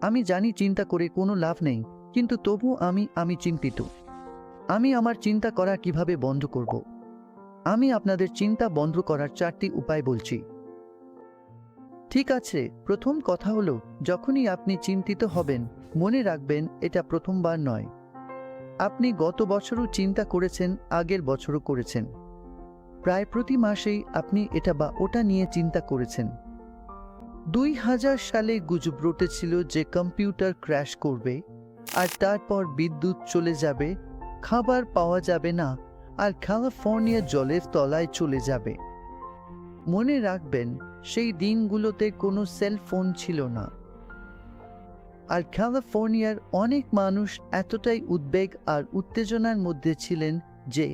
আমি জানি চিন্তা করে কোনো লাভ নেই, কিন্তু তবু আমি চিন্তিত। আমি আমার চিন্তা করা কিভাবে বন্ধ করব? আমি আপনাদের চিন্তা বন্ধ করার 4টি উপায় বলছি। ঠিক আছে, প্রথম কথা হলো, যখনই আপনি চিন্তিত হবেন, মনে রাখবেন এটা প্রথমবার নয়। আপনি গত বছরও চিন্তা করেছেন, আগের বছরও করেছেন। প্রায় প্রতি মাসেই আপনি এটা বা ওটা নিয়ে চিন্তা করেছেন। 2000 সালে গুজব রটেছিল যে কম্পিউটার ক্র্যাশ করবে, আর তারপর বিদ্যুৎ চলে যাবে, খাবার পাওয়া যাবে না, আর ক্যালিফোর্নিয়া জলের তলায় চলে যাবে। মনে রাখবেন, সেই দিনগুলোতে কোনো সেল ফোন ছিল না। আর ক্যালিফোর্নিয়ার অনেক মানুষ এতটাই উদ্বেগ আর উত্তেজনার মধ্যে ছিলেন যে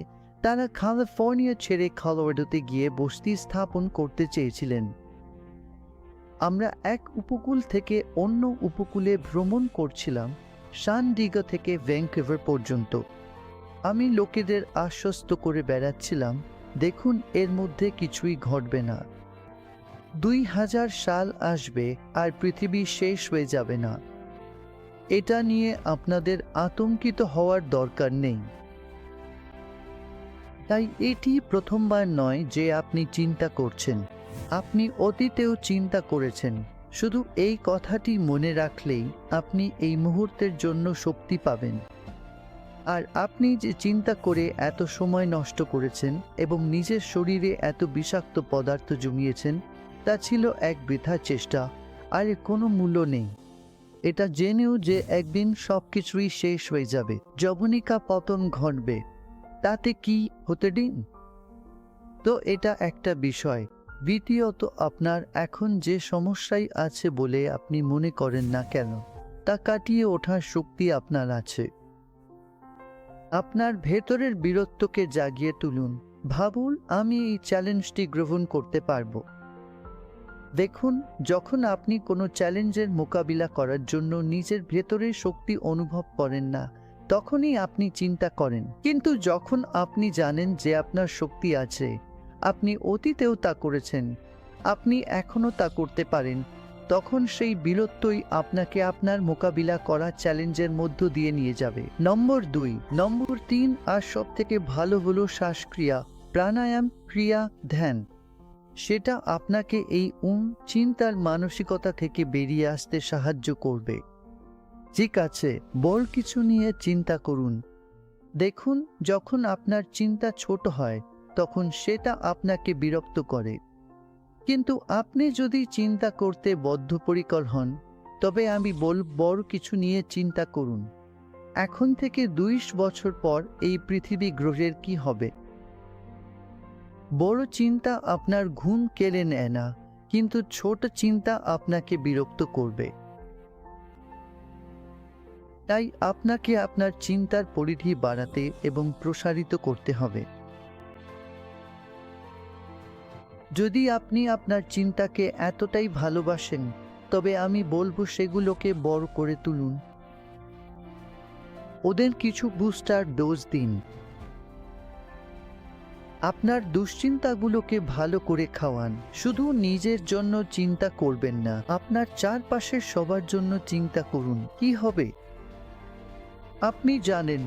তারা ক্যালিফোর্নিয়া ছেড়ে কলোরাডোতে গিয়ে বসতি স্থাপন করতে চেয়েছিলেন। আমরা এক উপকূল থেকে অন্য উপকূলে ভ্রমণ করছিলাম, সান ডিগো থেকে ভ্যাঙ্কুভার পর্যন্ত। আমি লোকেদের আশ্বস্ত করে বেড়াচ্ছিলাম, দেখুন, এর মধ্যে কিছুই ঘটবে না। 2000 সাল আসবে আর পৃথিবী শেষ হয়ে যাবে না। এটা নিয়ে আপনাদের আতঙ্কিত হওয়ার দরকার নেই। তাই এটি প্রথমবার নয় যে আপনি চিন্তা করছেন। আপনি অতীতেও চিন্তা করেছেন। শুধু এই কথাটি মনে রাখলেই আপনি এই মুহূর্তের জন্য শক্তি পাবেন। আর আপনি যে চিন্তা করে এত সময় নষ্ট করেছেন এবং নিজের শরীরে এত বিষাক্ত পদার্থ জমিয়েছেন, তা ছিল এক বৃথা চেষ্টা, আর এর কোনো মূল্য নেই। এটা জেনেও যে একদিন সবকিছুই শেষ হয়ে যাবে, যবনিকা পতন ঘটবে, তাতে কি হতে দিন। তো এটা একটা বিষয়। দ্বিতীয়ত, আপনার এখন যে সমস্যাই আছে বলে আপনি মনে করেন না কেন, তা কাটিয়ে ওঠার শক্তি আপনার আছে। আপনার ভেতরের বীরত্বকে জাগিয়ে তুলুন। ভাবুন, আমি এই চ্যালেঞ্জটি গ্রহণ করতে পারবো। দেখুন, যখন আপনি কোনো চ্যালেঞ্জের মোকাবিলা করার জন্য নিজের ভেতরের শক্তি অনুভব করেন না, তখনই আপনি চিন্তা করেন। কিন্তু যখন আপনি জানেন যে আপনার শক্তি আছে, আপনি অতীতেও তা করেছেন, আপনি এখনও তা করতে পারেন, তখন সেই বীরত্বই আপনাকে আপনার মোকাবিলা করা চ্যালেঞ্জের মধ্য দিয়ে নিয়ে যাবে। নম্বর 2। নম্বর 3 আর সব থেকে ভালো হলো শ্বাসক্রিয়া, প্রাণায়াম, ক্রিয়া, ধ্যান। সেটা আপনাকে এই চিন্তার মানসিকতা থেকে বেরিয়ে আসতে সাহায্য করবে। ঠিক আছে, বড় কিছু নিয়ে চিন্তা করুন। দেখুন, যখন আপনার চিন্তা ছোট হয়, তখন সেটা আপনাকে বিরক্ত করে। কিন্তু আপনি যদি চিন্তা করতে বদ্ধপরিকর হন, তবে আমি বলব, বড় কিছু নিয়ে চিন্তা করুন। এখন থেকে 20 বছর পর এই পৃথিবী গ্রহের কি হবে? বড় চিন্তা আপনার ঘুম কেড়ে নেয় না, কিন্তু ছোট চিন্তা আপনাকে বিরক্ত করবে। তাই আপনাকে আপনার চিন্তার পরিধি বাড়াতে এবং প্রসারিত করতে হবে। যদি আপনি আপনার চিন্তাকে এতটাই ভালোবাসেন, তবে আমি বলবো সেগুলোকে বড় করে তুলুন। ওদের কিছু বুস্টার ডোজ দিন। আপনার দুশ্চিন্তাগুলোকে ভালো করে খাওয়ান। শুধু নিজের জন্য চিন্তা করবেন না, আপনার চারপাশের সবার জন্য চিন্তা করুন। কি হবে? আপনি জানেন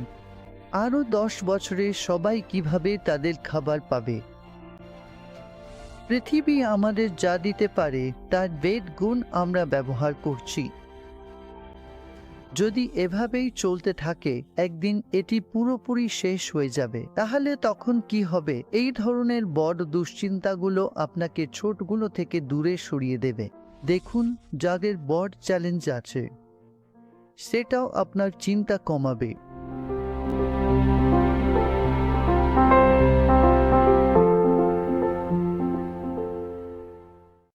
আরো 10 বছরে সবাই কিভাবে তাদের খাবার পাবে। পৃথিবী আমাদের যা দিতে পারে তার বেদ গুণ আমরা ব্যবহার করছি। যদি এভাবেই চলতে থাকে, একদিন এটি পুরোপুরি শেষ হয়ে যাবে। তাহলে তখন কি হবে? এই ধরনের বড় দুশ্চিন্তাগুলো আপনাকে ছোটগুলো থেকে দূরে সরিয়ে দেবে। দেখুন, যাদের বড় চ্যালেঞ্জ আছে, সেটাও আপনার চিন্তা কমাবে।